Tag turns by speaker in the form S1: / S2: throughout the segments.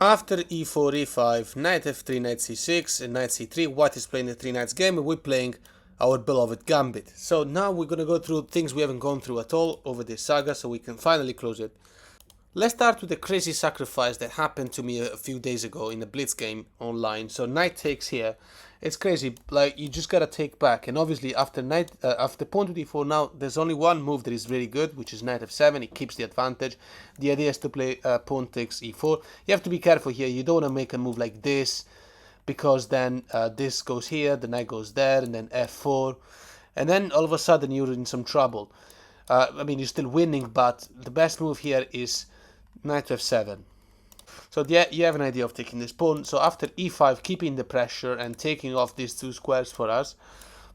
S1: After e4, e5, knight f3, knight c6, and knight c3, white is playing the 3 knights game, and we're playing our beloved Gambit. So now we're gonna go through things we haven't gone through at all over this saga, so we can finally close it. Let's start with the crazy sacrifice that happened to me a few days ago in the Blitz game online. So knight takes here. It's crazy, like you just gotta take back, and obviously after pawn to d4, now there's only one move that is really good, which is knight f7. It keeps the advantage. The idea is to play pawn takes e4. You have to be careful here. You don't want to make a move like this, because then this goes here, the knight goes there, and then f4, and then all of a sudden you're in some trouble. I mean, you're still winning, but the best move here is knight to f7. So yeah, you have an idea of taking this pawn. So after e5, keeping the pressure and taking off these two squares for us,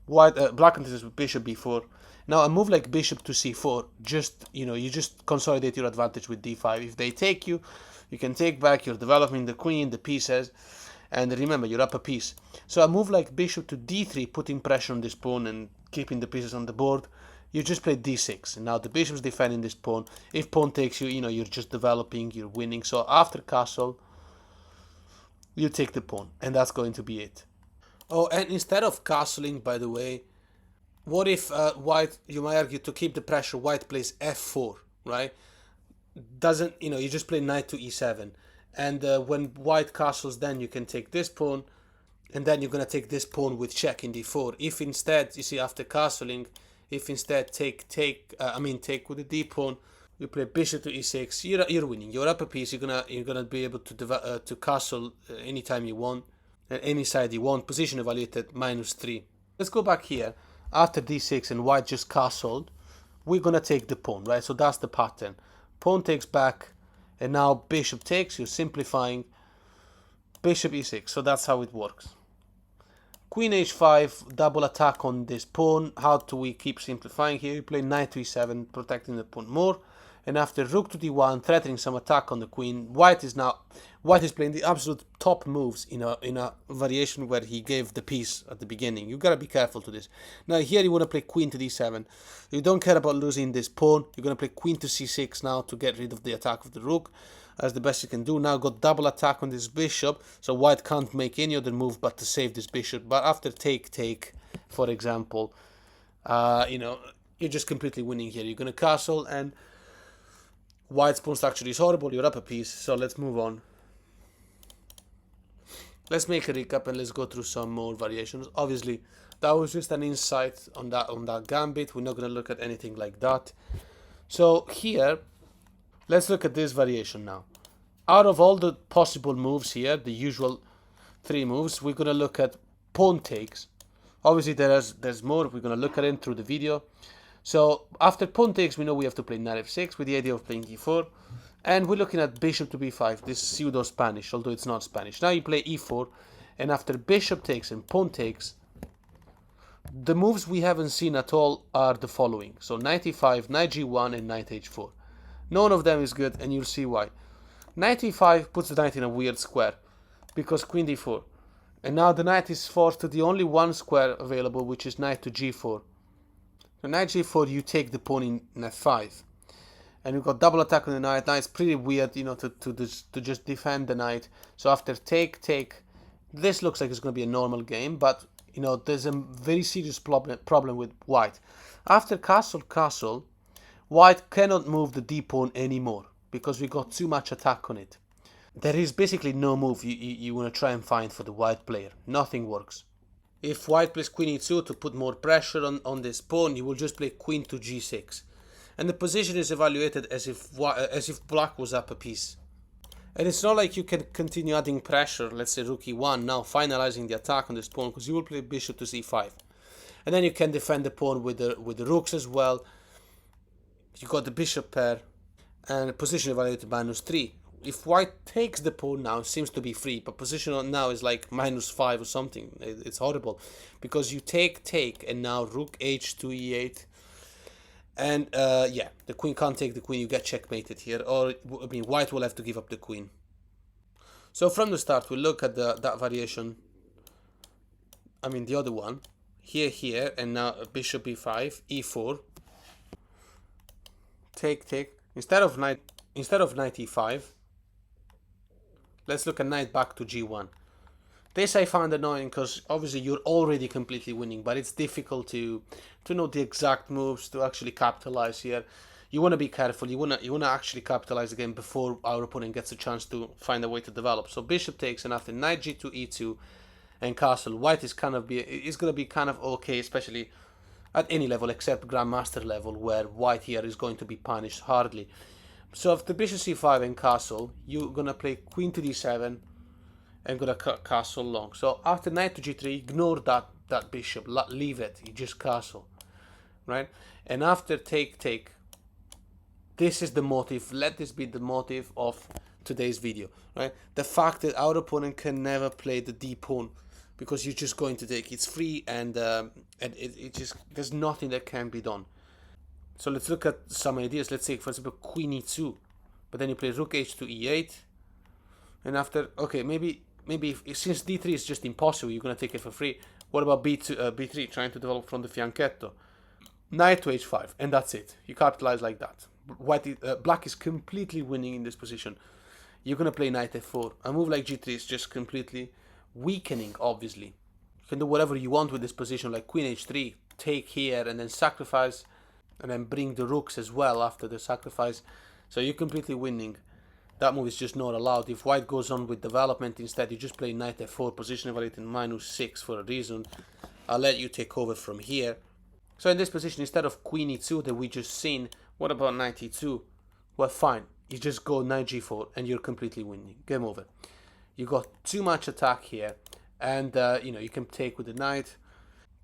S1: black continues with bishop b4. Now a move like bishop to c4, you just consolidate your advantage with d5. If they take you, you can take back. You're developing the queen, the pieces, and remember you're up a piece. So a move like bishop to d3, putting pressure on this pawn and keeping the pieces on the board. You just play d6, and now the bishop's defending this pawn. If pawn takes you, you're just developing, you're winning. So after castle, you take the pawn, and that's going to be it. Oh, and instead of castling, by the way, what if white, you might argue, to keep the pressure, white plays f4, right? You just play knight to e7. And when white castles, then you can take this pawn, and then you're going to take this pawn with check in d4. If instead, you see, after castling, if instead take with the d pawn, you play bishop to e6. You're winning. You're up a piece. You're gonna be able to castle anytime you want, and any side you want. Position evaluated -3. Let's go back here. After d6 and white just castled, we're gonna take the pawn, right? So that's the pattern. Pawn takes back, and now bishop takes. You're simplifying. Bishop e6. So that's how it works. Queen h5, double attack on this pawn. How do we keep simplifying here? You play knight to e7, protecting the pawn more. And after rook to d1, threatening some attack on the queen. White is playing the absolute top moves in a variation where he gave the piece at the beginning. You gotta be careful to this. Now here you wanna play queen to d7. You don't care about losing this pawn. You're gonna play queen to c6 now to get rid of the attack of the rook. As the best you can do. Now got double attack on this bishop, so white can't make any other move but to save this bishop. But after take, for example, you're just completely winning here. You're gonna castle, and white's pawn structure is horrible. You're up a piece, so let's move on. Let's make a recap and let's go through some more variations. Obviously, that was just an insight on that gambit. We're not gonna look at anything like that. So here, let's look at this variation now. Out of all the possible moves here, the usual 3 moves, we're going to look at pawn takes. Obviously, there's more. We're going to look at it through the video. So after pawn takes, we know we have to play knight f6 with the idea of playing e4. And we're looking at bishop to b5, this pseudo-Spanish, although it's not Spanish. Now you play e4, and after bishop takes and pawn takes, the moves we haven't seen at all are the following. So knight e5, knight g1, and knight h4. None of them is good, and you'll see why. Knight e5 puts the knight in a weird square, because queen d4. And now the knight is forced to the only one square available, which is knight to g4. So knight g4, you take the pawn in f5. And you've got double attack on the knight. Now it's pretty weird, to just defend the knight. So after take, this looks like it's going to be a normal game, but, there's a very serious problem with white. After castle, white cannot move the d pawn anymore because we got too much attack on it. There is basically no move you want to try and find for the white player. Nothing works. If white plays queen e2 to put more pressure on this pawn, you will just play queen to g6. And the position is evaluated as if black was up a piece. And it's not like you can continue adding pressure, let's say rook e1, now finalizing the attack on this pawn, because you will play bishop to c5. And then you can defend the pawn with the rooks as well. You got the bishop pair, and position evaluated -3. If white takes the pawn now, it seems to be free, but position now is like -5 or something. It's horrible, because you take, and now rook h2 e8, and the queen can't take the queen. You get checkmated here, or white will have to give up the queen. So from the start, we look at that variation. The other one here, and now bishop b5, e4. Take. Instead of knight e5, let's look at knight back to g1. This I find annoying because obviously you're already completely winning, but it's difficult to know the exact moves to actually capitalize here. You want to be careful. You want to actually capitalize the game before our opponent gets a chance to find a way to develop. So bishop takes, and after knight g2, e2, and castle, white is going to be kind of okay, especially at any level except grandmaster level, where white here is going to be punished hardly. So after bishop c5 and castle, you're gonna play queen to d7 and gonna castle long. So after knight to g3, ignore that bishop, leave it. You just castle, right? And after take, this is the motive. Let this be the motive of today's video, right? The fact that our opponent can never play the d pawn because you're just going to take. It's free, and it just, there's nothing that can be done. So let's look at some ideas. Let's say, for example, queen e2, but then you play rook h2 e8, and after, okay, maybe since d3 is just impossible, you're gonna take it for free. What about b3, trying to develop from the fianchetto? Knight to h5, and that's it. You capitalize like that. Black is completely winning in this position. You're gonna play knight f4. A move like g3 is just completely weakening. Obviously, you can do whatever you want with this position, like queen h3, take here, and then sacrifice, and then bring the rooks as well after the sacrifice. So you're completely winning. That move is just not allowed. If white goes on with development, instead you just play knight f4, position evaluated -6 for a reason. I'll let you take over from here. So in this position, instead of queen e2 that we just seen, what about knight e2? Well, fine. You just go knight g4 and you're completely winning. Game over. You got too much attack here, and you can take with the knight.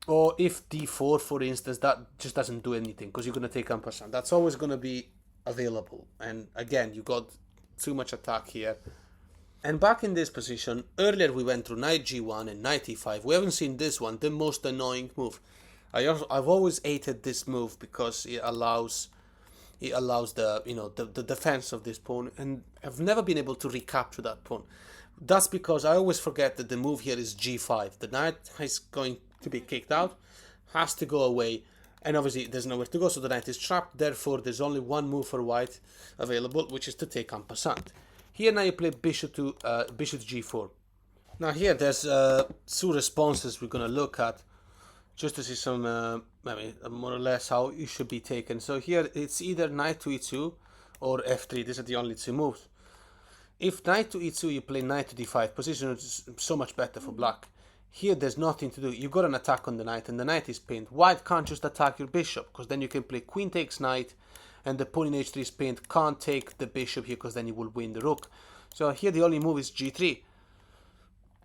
S1: Or if d4, for instance, that just doesn't do anything because you're going to take en passant. That's always going to be available. And again, you got too much attack here. And back in this position, earlier we went through knight g1 and knight e5. We haven't seen this one, the most annoying move. I've always hated this move because it allows the defense of this pawn, and I've never been able to recapture that pawn. That's because I always forget that the move here is g5. The knight is going to be kicked out, has to go away, and obviously there's nowhere to go, so the knight is trapped. Therefore, there's only one move for white available, which is to take en passant. Here now you play bishop to g4. Now here there's two responses we're gonna look at, just to see some, more or less how it should be taken. So here it's either knight to e2 or f3. These are the only two moves. If knight to e2, you play knight to d5. Position is so much better for black. Here there's nothing to do. You got an attack on the knight, and the knight is pinned. White can't just attack your bishop, because then you can play queen takes knight, and the pawn in h3 is pinned. Can't take the bishop here, because then you will win the rook. So here the only move is g3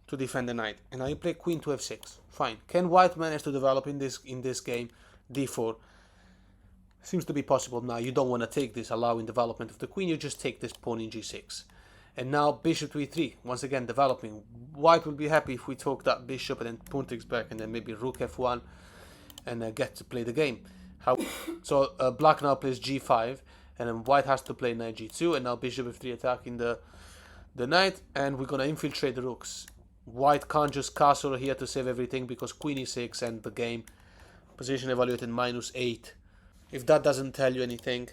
S1: to defend the knight, and now you play queen to f6. Fine. Can white manage to develop in this game? d4 seems to be possible. Now you don't want to take this, allowing development of the queen. You just take this pawn in g6. And now bishop to e3, once again developing. White will be happy if we took that bishop and then pawn takes back, and then maybe rook f1 and get to play the game. So black now plays g5, and then white has to play knight g2, and now bishop f3 attacking the knight, and we're going to infiltrate the rooks. White can't just castle here to save everything because queen e6 and the game. Position evaluated -8. If that doesn't tell you anything,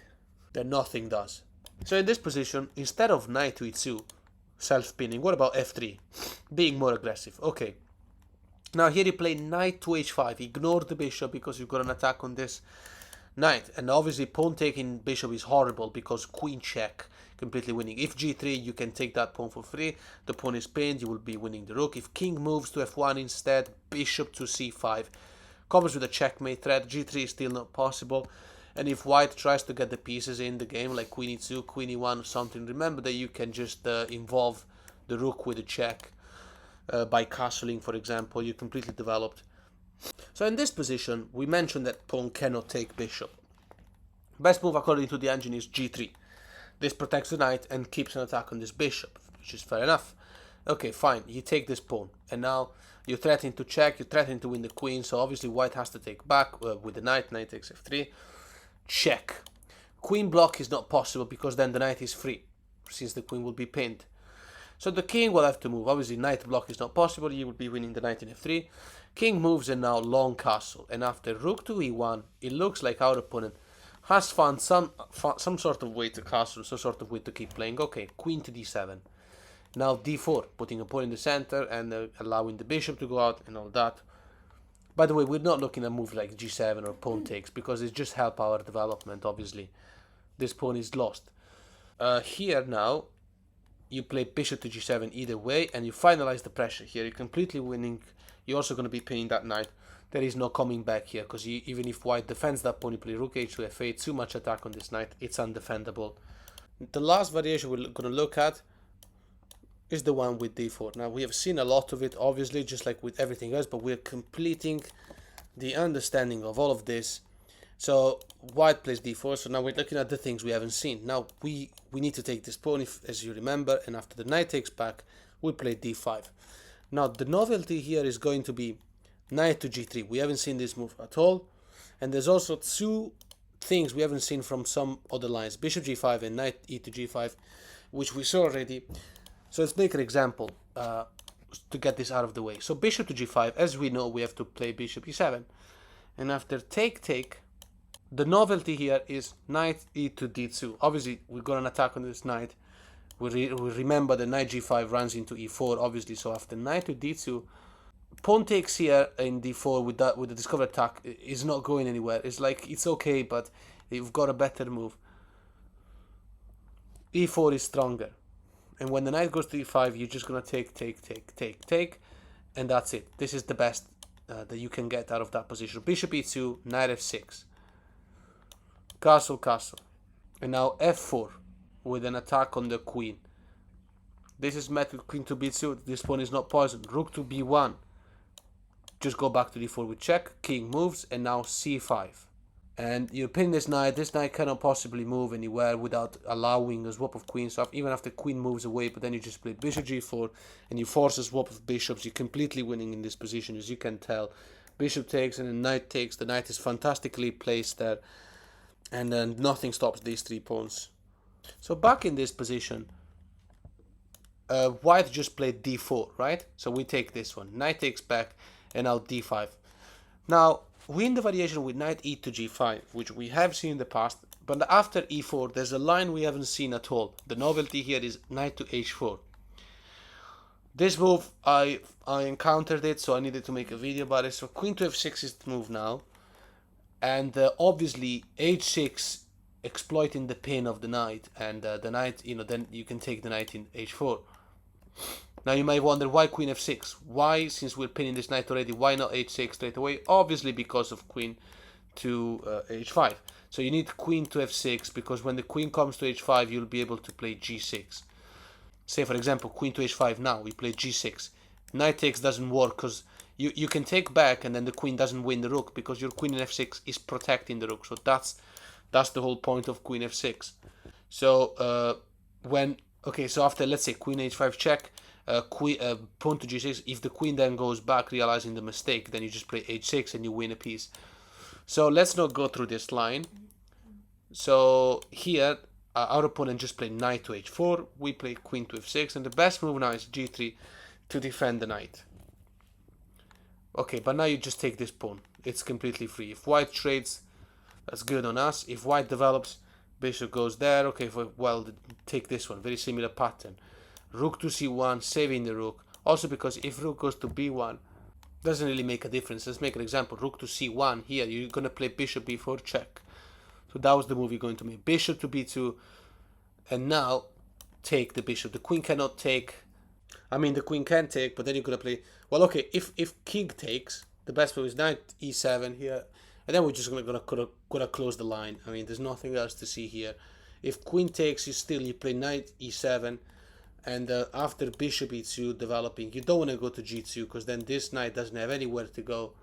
S1: then nothing does. So in this position, instead of knight to e2, self-pinning, what about f3? Being more aggressive. Okay. Now here you play knight to h5. Ignore the bishop because you've got an attack on this knight. And obviously pawn taking bishop is horrible because queen check, completely winning. If g3, you can take that pawn for free. The pawn is pinned, you will be winning the rook. If king moves to f1 instead, bishop to c5. Covers with a checkmate threat. g3 is still not possible. And if white tries to get the pieces in the game, like queen e2, queen e1 or something, remember that you can just involve the rook with a check by castling, for example. You're completely developed. So in this position, we mentioned that pawn cannot take bishop. Best move according to the engine is g3. This protects the knight and keeps an attack on this bishop, which is fair enough. Okay, fine, you take this pawn, and now you're threatening to check, you're threatening to win the queen, so obviously white has to take back with the knight. Knight takes f3. Check. Queen block is not possible because then the knight is free, since the queen will be pinned. So the king will have to move. Obviously knight block is not possible, you will be winning the knight in f3. King moves, and now long castle. And after rook to e1, it looks like our opponent has found some sort of way to castle, some sort of way to keep playing. Okay, queen to d7. Now d4, putting a pawn in the center and allowing the bishop to go out and all that. By the way, we're not looking at moves like g7 or pawn takes, because it just help our development, obviously. This pawn is lost. Here now, you play bishop to g7 either way, and you finalize the pressure here. You're completely winning. You're also going to be pinning that knight. There is no coming back here, because even if white defends that pawn, you play rook h2 f8, too much attack on this knight, it's undefendable. The last variation we're going to look at is the one with d4. Now, we have seen a lot of it, obviously, just like with everything else, but we're completing the understanding of all of this. So white plays d4, so now we're looking at the things we haven't seen. Now we need to take this pawn, as you remember, and after the knight takes back, we play d5. Now the novelty here is going to be knight to g3. We haven't seen this move at all, and there's also two things we haven't seen from some other lines, bishop g5 and knight e to g5, which we saw already. So let's make an example to get this out of the way. So bishop to g5, as we know, we have to play bishop e7, and after take, the novelty here is knight e to d2. Obviously, we got an attack on this knight. We remember the knight g5 runs into e4, obviously. So after knight to d2, pawn takes here in d4 with the discovered attack is not going anywhere. It's like, it's okay, but you've got a better move. e4 is stronger. And when the knight goes to e5, you're just going to take, and that's it. This is the best that you can get out of that position. Bishop e2, knight f6. Castle, and now f4 with an attack on the queen. This is met with queen to b2. This pawn is not poisoned. Rook to b1. Just go back to d4 with check. King moves, and now c5. And you pin this knight. This knight cannot possibly move anywhere without allowing a swap of queens. So even after queen moves away, but then you just play bishop g4, and you force a swap of bishops. You're completely winning in this position, as you can tell. Bishop takes, and then knight takes. The knight is fantastically placed there, and then nothing stops these three pawns. So back in this position, white just played d4, right? So we take this one. Knight takes back, and now d5. Now, we in the variation with knight e to g5, which we have seen in the past, but after e4, there's a line we haven't seen at all. The novelty here is knight to h4. This move, I encountered it, so I needed to make a video about it. So queen to f6 is the move now. And obviously h6 exploiting the pin of the knight, and the knight, then you can take the knight in h4. Now you might wonder, why queen f6? Why, since we're pinning this knight already, why not h6 straight away? Obviously because of queen to h5. So you need queen to f6, because when the queen comes to h5, you'll be able to play g6. Say for example, queen to h5 now, we play g6. Knight takes doesn't work, because you can take back, and then the queen doesn't win the rook, because your queen in f6 is protecting the rook. So that's the whole point of queen f6. So so after, let's say, queen h5 check, pawn to g6, if the queen then goes back realizing the mistake, then you just play h6 and you win a piece. So let's not go through this line. So here our opponent just played knight to h4, we play queen to f6, and the best move now is g3 to defend the knight. Okay, but now you just take this pawn. It's completely free. If white trades, that's good on us. If white develops, bishop goes there. Okay, well, take this one. Very similar pattern. Rook to c1, saving the rook. Also because if rook goes to b1, doesn't really make a difference. Let's make an example. Rook to c1. Here, you're going to play bishop b4 check. So that was the move you're going to make. Bishop to b2. And now, take the bishop. The queen cannot take. I mean, the queen can take, but then you're going to play. Well, okay, if king takes, the best move is knight e7 here. And then we're just gonna close the line. I mean, there's nothing else to see here. If queen takes, you play knight e7. And after bishop e2 developing, you don't want to go to g2, because then this knight doesn't have anywhere to go.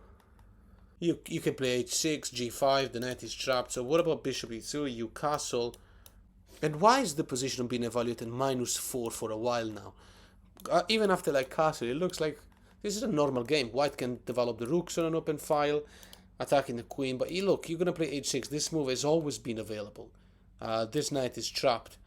S1: You can play h6, g5, the knight is trapped. So what about bishop e2? You castle. And why is the position being evaluated -4 for a while now? Even after like castle, it looks like this is a normal game. White can develop the rooks on an open file, attacking the queen. But look, you're going to play h6. This move has always been available. This knight is trapped.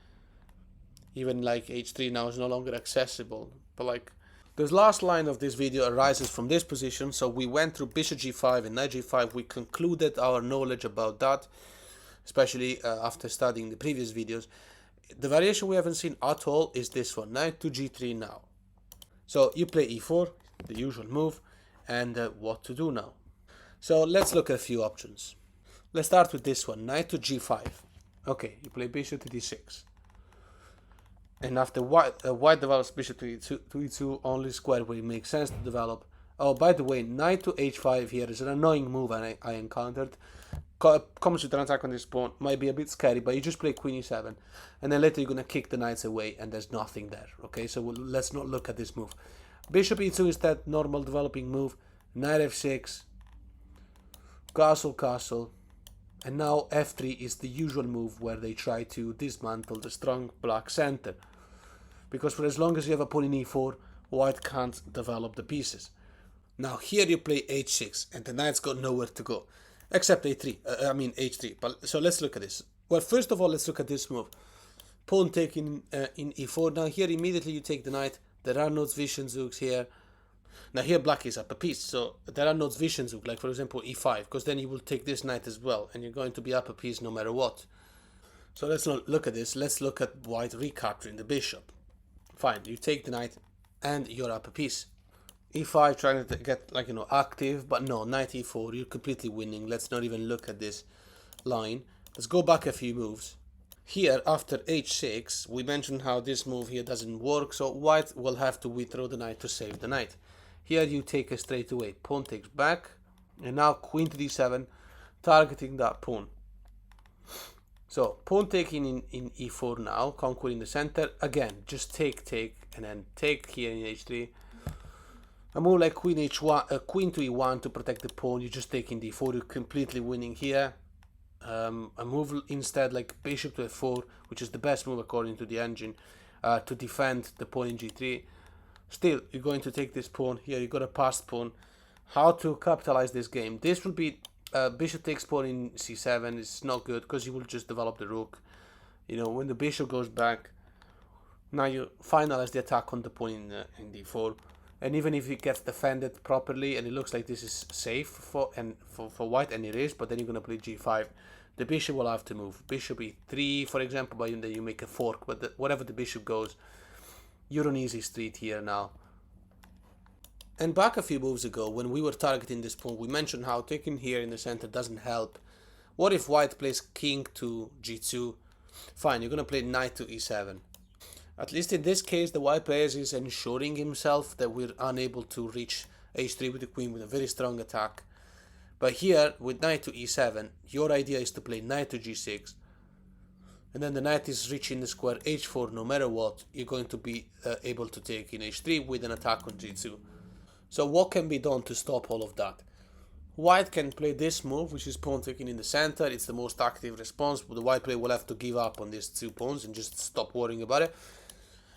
S1: Even like h3 now is no longer accessible. But like, the last line of this video arises from this position. So we went through bishop g5 and knight g5. We concluded our knowledge about that, especially after studying the previous videos. the variation we haven't seen at all is this one, knight to g3 now. So you play e4, the usual move, and what to do now. So let's look at a few options. Let's start with this one, knight to g5. Okay, you play bishop to d6. And after white develops bishop to e2, only square where it makes sense to develop. Oh, by the way, knight to h5 here is an annoying move I encountered. Comes with an attack on this pawn, might be a bit scary, but you just play queen e7, and then later you're gonna kick the knights away, and there's nothing there. Okay, so let's not look at this move. Bishop e2 is that normal developing move. Knight f6, castle, and now f3 is the usual move where they try to dismantle the strong black center. Because for as long as you have a pawn in e4, white can't develop the pieces. Now here you play h6, and the knight's got nowhere to go. Except h3. But so let's look at this. Well, first of all, let's look at this move. Pawn taking in e4. Now here immediately you take the knight. There are no Zwischenzug here. Now here black is up a piece, so there are no Zwischenzug, like for example e5, because then you will take this knight as well, and you're going to be up a piece no matter what. So let's not look at this. Let's look at white recapturing the bishop. Fine, you take the knight, and you're up a piece. e5 trying to get active, but no, knight e4, you're completely winning. Let's not even look at this line. Let's go back a few moves. Here after h6 we mentioned how this move here doesn't work, so white will have to withdraw the knight to save the knight. Here you take a straight away, pawn takes back, and now queen to d7, targeting that pawn. So pawn taking in e4 now, conquering the center. Again, just take, and then take here in h3. A move like queen h1, queen to e1 to protect the pawn. You just take in d4. You're completely winning here. A move instead like bishop to f4, which is the best move according to the engine, to defend the pawn in g3. Still, you're going to take this pawn here. You got a passed pawn. How to capitalize this game? This will be bishop takes pawn in c7. It's not good because you will just develop the rook. When the bishop goes back, now you finalize the attack on the pawn in d4. And even if it gets defended properly and it looks like this is safe for white, and it is, but then you're going to play g5, the bishop will have to move. Bishop e3, for example, but then you make a fork. But wherever the bishop goes, you're on easy street here now. And back a few moves ago, when we were targeting this pawn, we mentioned how taking here in the center doesn't help. What if white plays king to g2? Fine, you're going to play knight to e7. At least in this case, the white player is ensuring himself that we're unable to reach h3 with the queen with a very strong attack. But here, with knight to e7, your idea is to play knight to g6. And then the knight is reaching the square h4 no matter what. You're going to be able to take in h3 with an attack on g2. So what can be done to stop all of that? White can play this move, which is pawn taking in the center. It's the most active response, but the white player will have to give up on these two pawns and just stop worrying about it.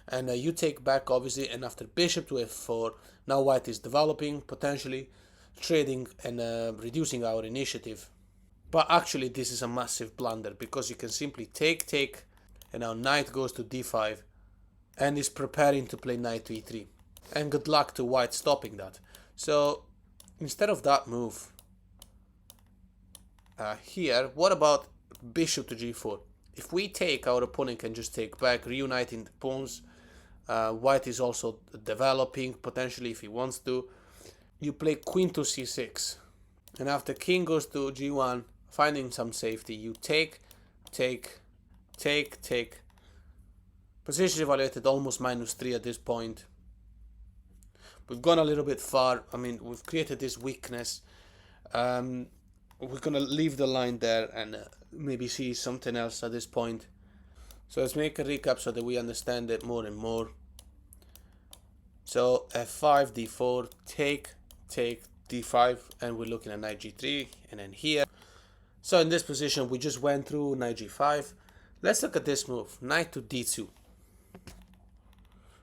S1: And you take back, obviously, and after bishop to f4, now white is developing, potentially trading and reducing our initiative. But actually, this is a massive blunder, because you can simply take, and now knight goes to d5, and is preparing to play knight to e3. And good luck to white stopping that. So, instead of that move, here, what about bishop to g4? If we take, our opponent can just take back, reuniting the pawns. White is also developing, potentially, if he wants to. You play queen to c6. And after king goes to g1, finding some safety, you take. Position evaluated almost -3 at this point. We've gone a little bit far. I mean, we've created this weakness. We're going to leave the line there and maybe see something else at this point. So let's make a recap so that we understand it more and more. So f5, d4, take, d5, and we're looking at knight g3, and then here. So in this position, we just went through knight g5. Let's look at this move, knight to d2.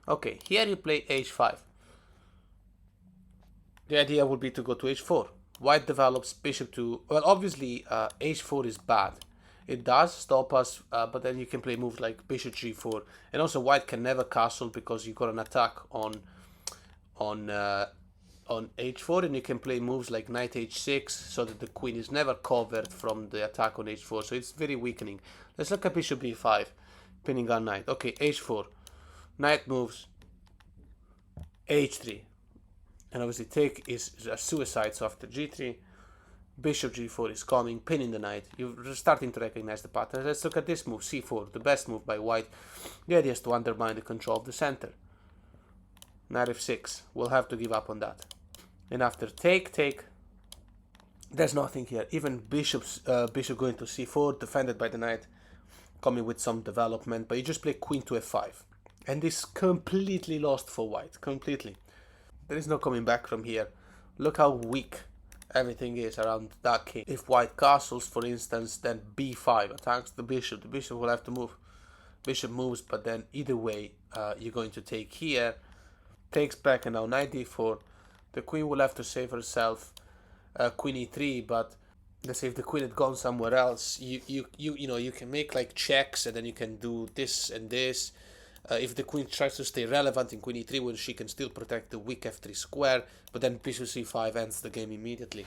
S1: Okay, here you play h5. The idea would be to go to h4. White develops bishop to... Well, obviously, h4 is bad. It does stop us, but then you can play moves like bishop g4. And also, white can never castle because you got an attack on h4. And you can play moves like knight h6 so that the queen is never covered from the attack on h4. So it's very weakening. Let's look at bishop b5. pinning our knight. Okay, h4. Knight moves. h3. And obviously take is a suicide, so after g3, bishop g4 is coming, pinning the knight. You're starting to recognize the pattern. Let's look at this move, c4, the best move by white. The idea is to undermine the control of the center. Knight f6, we'll have to give up on that. And after take, there's nothing here. Even bishop going to c4, defended by the knight, coming with some development, but you just play queen to f5. And this completely lost for white, completely. There is no coming back from here. Look how weak everything is around that king. If white castles, for instance, then b5 attacks the bishop will have to move. Bishop moves, but then either way, you're going to take here. Takes back, and now knight d4. The queen will have to save herself. Queen e3, but let's say if the queen had gone somewhere else, you know, you can make like checks, and then you can do this and this. If the queen tries to stay relevant in queen e3, well, she can still protect the weak f3 square, but then bishop c5 ends the game immediately.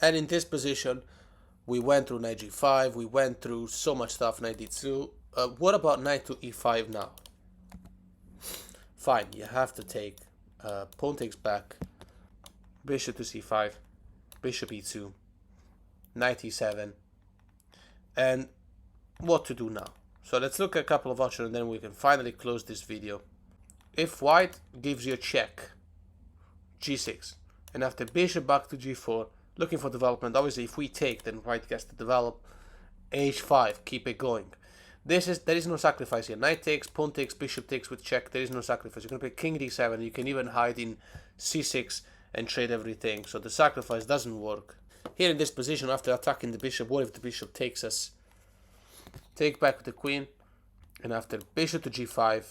S1: And in this position, we went through knight g5, we went through so much stuff, knight d2. What about knight to e5 now? Fine, you have to take. Pawn takes back, bishop to c5, bishop e2, knight e7, and what to do now? So let's look at a couple of options and then we can finally close this video. If white gives you a check, g6, and after bishop back to g4, looking for development, obviously if we take, then white gets to develop, h5, keep it going. There is no sacrifice here. Knight takes, pawn takes, bishop takes with check, there is no sacrifice. You can play king d7, you can even hide in c6 and trade everything, so the sacrifice doesn't work. Here in this position, after attacking the bishop, what if the bishop takes us? Take back with the queen, and after bishop to g5,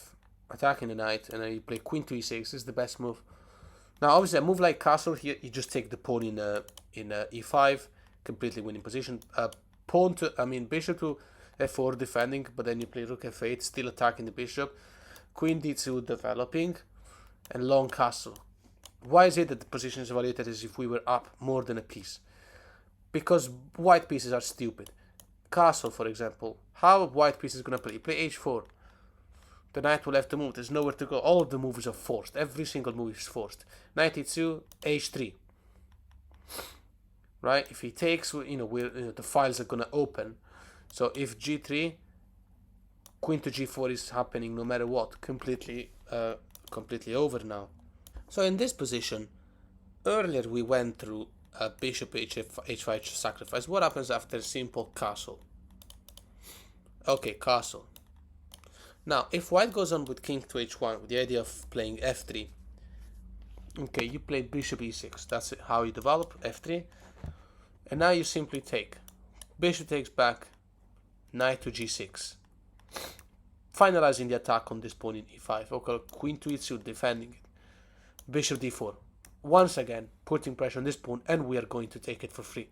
S1: attacking the knight, and then you play queen to e6. This is the best move. Now, obviously, a move like castle here, you just take the pawn in e5, completely winning position. Bishop to f4 defending, but then you play rook f8, still attacking the bishop. Queen d2 developing, and long castle. Why is it that the position is evaluated as if we were up more than a piece? Because white pieces are stupid. Castle, for example, how white piece is going to play? You play h4. The knight will have to move. There's nowhere to go. All of the moves are forced. Every single move is forced. Knight e2, h3. Right? If he takes, the files are going to open. So if g3, queen to g4 is happening no matter what. Completely over now. So in this position, earlier we went through bishop h5 sacrifice. What happens after simple castle? Okay, castle. Now, if white goes on with king to h1 with the idea of playing f3, okay, you play bishop e6. That's how you develop f3. And now you simply take. Bishop takes back, knight to g6. Finalizing the attack on this pawn in e5. Okay, queen to e2, defending it. Bishop d4. Once again, putting pressure on this pawn, and we are going to take it for free.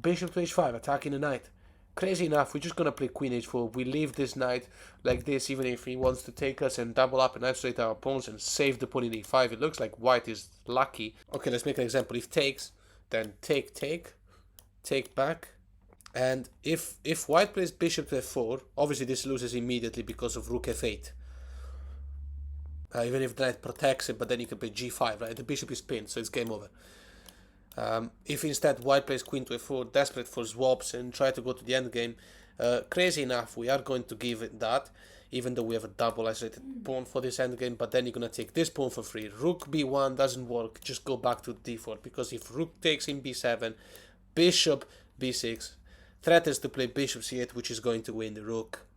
S1: Bishop to h5, attacking the knight. Crazy enough, we're just going to play queen h4. We leave this knight like this, even if he wants to take us and double up and isolate our pawns and save the pawn in e5. It looks like white is lucky. Okay, let's make an example. If takes, then take back. And if white plays bishop to f4, obviously this loses immediately because of rook f8. Even if the knight protects it, but then you can play g5, right? The bishop is pinned, so it's game over. If instead white plays queen to f4, desperate for swaps and try to go to the endgame, crazy enough, we are going to give it that, even though we have a double isolated pawn for this endgame, but then you're going to take this pawn for free. Rook b1 doesn't work, just go back to d4, because if rook takes in b7, bishop b6, threatens to play bishop c8, which is going to win the rook.